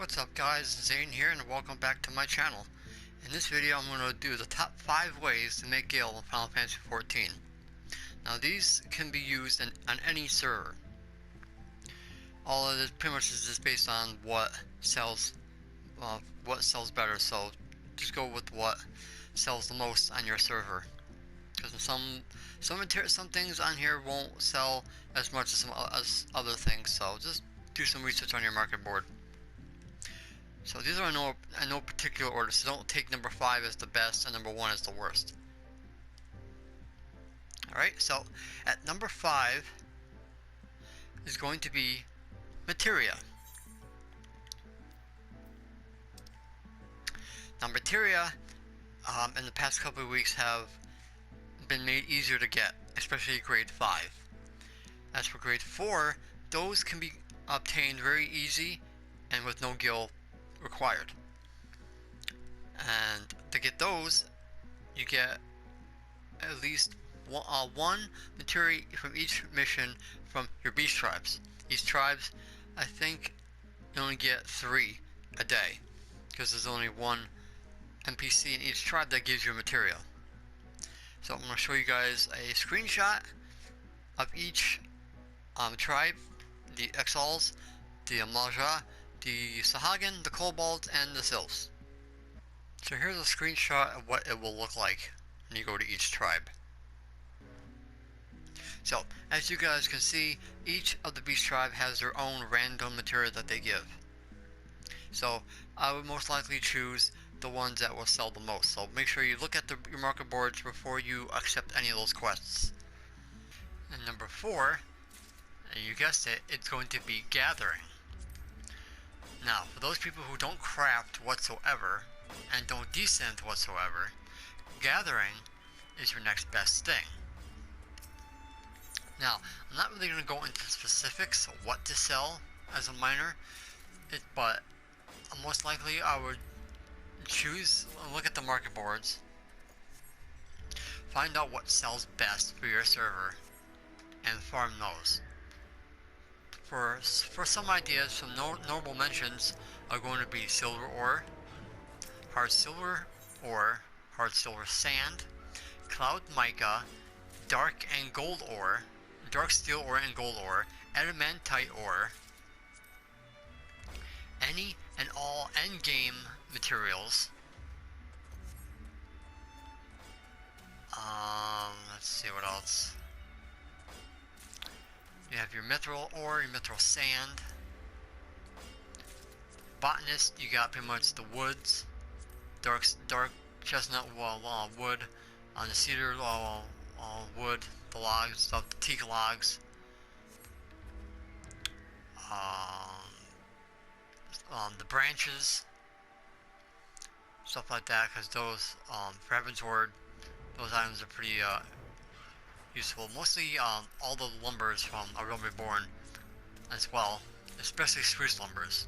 What's up guys, Zane here and welcome back to my channel. In this video I'm going to do the top 5 ways to make Gale in Final Fantasy XIV. Now these can be used on any server. All of this pretty much is just based on what sells better, so just go with what sells the most on your server. Because some things on here won't sell as much as other things, so just do some research on your market board. So these are in no particular order, so don't take number 5 as the best and number 1 as the worst. Alright, so at number 5 is going to be materia. Now materia in the past couple of weeks have been made easier to get, especially grade 5. As for grade 4, those can be obtained very easy and with no gil required. And to get those, you get at least one materia from each mission from your beast tribes. Each tribes, I think, you only get 3 a day, because there's only one NPC in each tribe that gives you a materia. So I'm going to show you guys a screenshot of each tribe, the Exiles, the Amaja, the Sahagin, the Kobolds, and the Sylphs. So here's a screenshot of what it will look like when you go to each tribe. So as you guys can see, each of the beast tribe has their own random materia that they give. So I would most likely choose the ones that will sell the most. So make sure you look at your market boards before you accept any of those quests. And number 4, and you guessed it, it's going to be gathering. Now, for those people who don't craft whatsoever and don't descend whatsoever, gathering is your next best thing. Now, I'm not really going to go into specifics of what to sell as a miner, but most likely I would look at the market boards, find out what sells best for your server, and farm those. For some ideas, some notable mentions are going to be silver ore, hard silver ore, hard silver sand, cloud mica, dark and gold ore, dark steel ore and gold ore, adamantite ore, any and all endgame materials. Let's see what else. You have your mithril ore, your mithril sand. Botanist, you got pretty much the woods, dark chestnut wood, on the cedar wood, the logs, stuff, the teak logs. The branches, stuff like that, because those, for Heaven's Word, those items are pretty useful. Mostly all the lumbers from A Realm Reborn as well, especially spruce lumbers.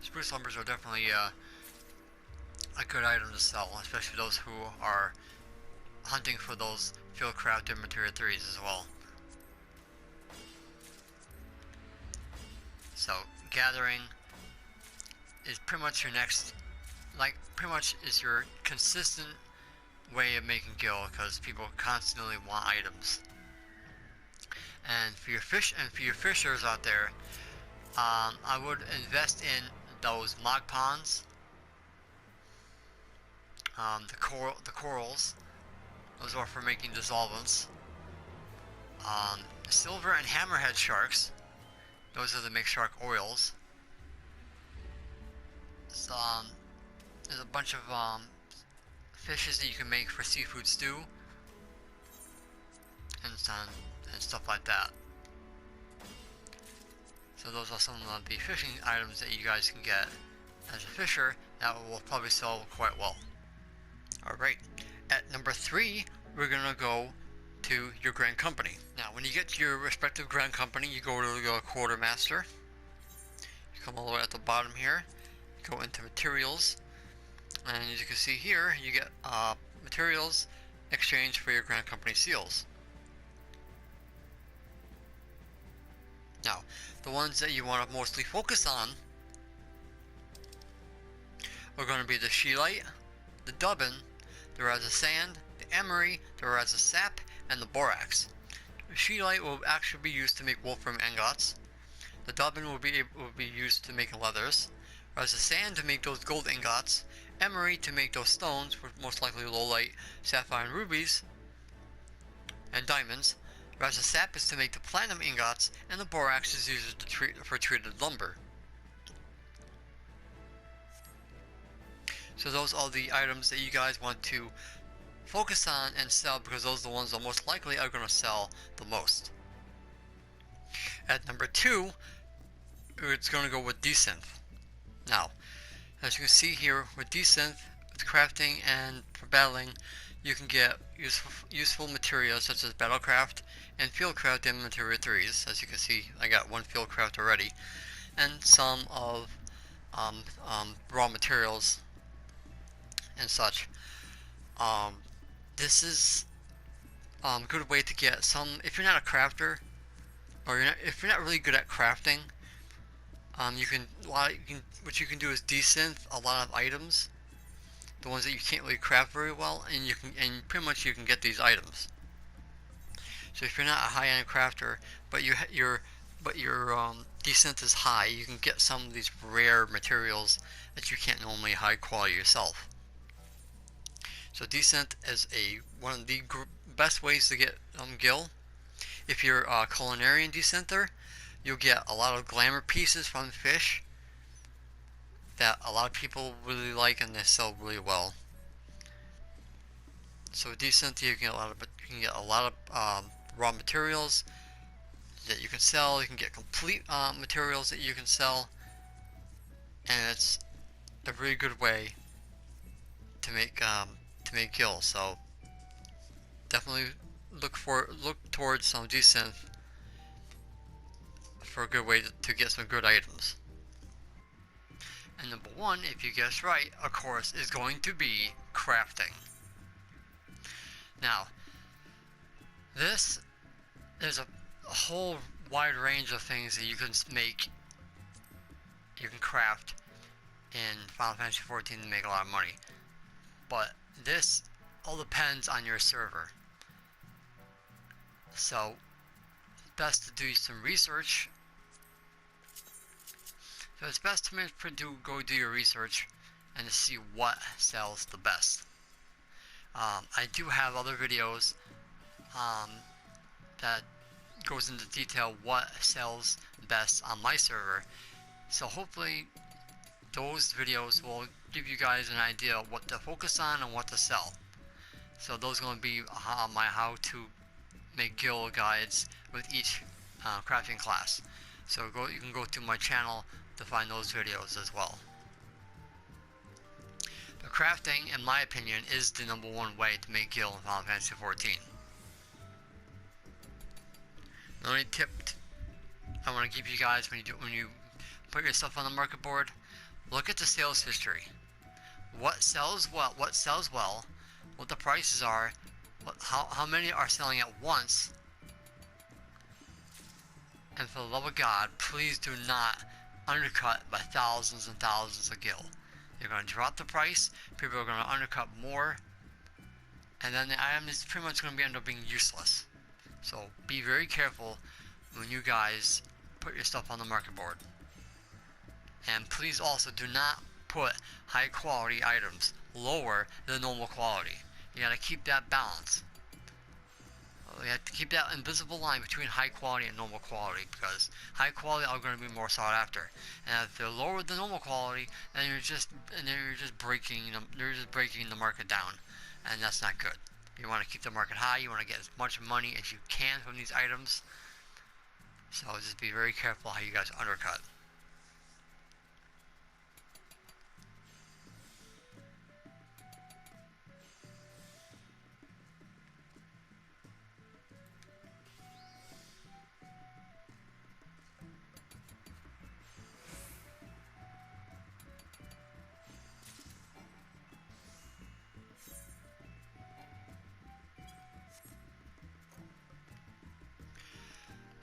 Spruce lumbers are definitely a good item to sell, especially those who are hunting for those field crafted materia 3s as well. So gathering is pretty much your next, pretty much is your consistent way of making gil, because people constantly want items. And for your fishers out there, I would invest in those mog ponds, the corals. Those are for making dissolvents. Silver and hammerhead sharks. Those are to make shark oils. So, there's a bunch of fishes that you can make for seafood stew and stuff like that. So those are some of the fishing items that you guys can get as a fisher that will probably sell quite well. Alright, at number 3, we're going to go to your Grand Company. Now, when you get to your respective Grand Company, you go to your Quartermaster. You come all the way at the bottom here, you go into Materials, and as you can see here, you get materials exchanged for your Grand Company seals. Now, the ones that you want to mostly focus on are going to be the scheelite, the dubbin, the resin sand, the emery, the resin sap, and the borax. The scheelite will actually be used to make wolfram ingots. The dubbin will be used to make leathers. Resin sand to make those gold ingots. Emery to make those stones, most likely lowlight, sapphire, and rubies, and diamonds. Resin sap is to make the platinum ingots, and the borax is used for treated lumber. So those are the items that you guys want to focus on and sell, because those are the ones that most likely are going to sell the most. At number 2, it's going to go with desynth. Now, as you can see here, with desynth, with crafting and for battling, you can get useful materials such as battlecraft and fieldcraft in material 3s. As you can see, I got 1 fieldcraft already, and some of raw materials and such. This is a good way to get some, if you're not a crafter, or if you're not really good at crafting, what you can do is desynth a lot of items, the ones that you can't really craft very well, and pretty much you can get these items. So if you're not a high-end crafter, but your desynth is high, you can get some of these rare materials that you can't normally high quality yourself. So desynth is one of the best ways to get gil. If you're a culinarian desynter, you'll get a lot of glamour pieces from fish that a lot of people really like, and they sell really well. So with desynth, you can get a lot of raw materials that you can sell. You can get complete materials that you can sell, and it's a really good way to make gil. So definitely look towards some desynth for a good way to get some good items. And number 1, if you guessed right, of course, is going to be crafting. Now, this is a whole wide range of things that you can make, you can craft in Final Fantasy XIV to make a lot of money. But this all depends on your server. So, best to do some research. So it's best to go do your research and to see what sells the best. I do have other videos that goes into detail what sells best on my server. So hopefully those videos will give you guys an idea of what to focus on and what to sell. So those are going to be my how to make gil guides with each crafting class. So you can go to my channel to find those videos as well. But crafting, in my opinion, is the number 1 way to make gil in Final Fantasy XIV. The only tip I want to give you guys when you put your stuff on the market board, look at the sales history. What sells well, what the prices are, how many are selling at once, and for the love of God, please do not undercut by thousands and thousands of gil. You're going to drop the price, people are going to undercut more, and then the item is pretty much going to end up being useless. So be very careful when you guys put your stuff on the market board. And please also do not put high quality items lower than normal quality. You gotta keep that balance. You have to keep that invisible line between high quality and normal quality, because high quality are going to be more sought after, and if they're lower than normal quality, then you're just breaking the market down, and that's not good. You want to keep the market high. You want to get as much money as you can from these items. So just be very careful how you guys undercut.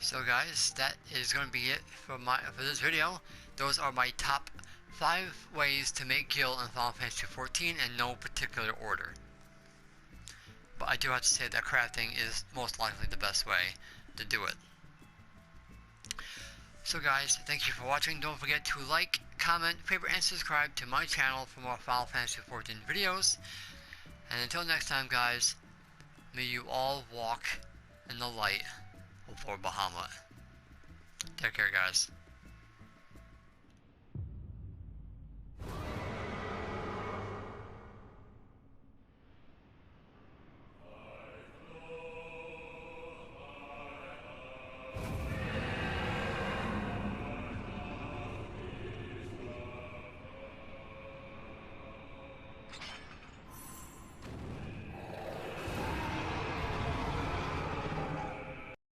So guys, that is going to be it for this video. Those are my top 5 ways to make gil in Final Fantasy XIV in no particular order. But I do have to say that crafting is most likely the best way to do it. So guys, thank you for watching. Don't forget to like, comment, favorite, and subscribe to my channel for more Final Fantasy XIV videos. And until next time guys, may you all walk in the light of Lord Bahamut. Take care guys.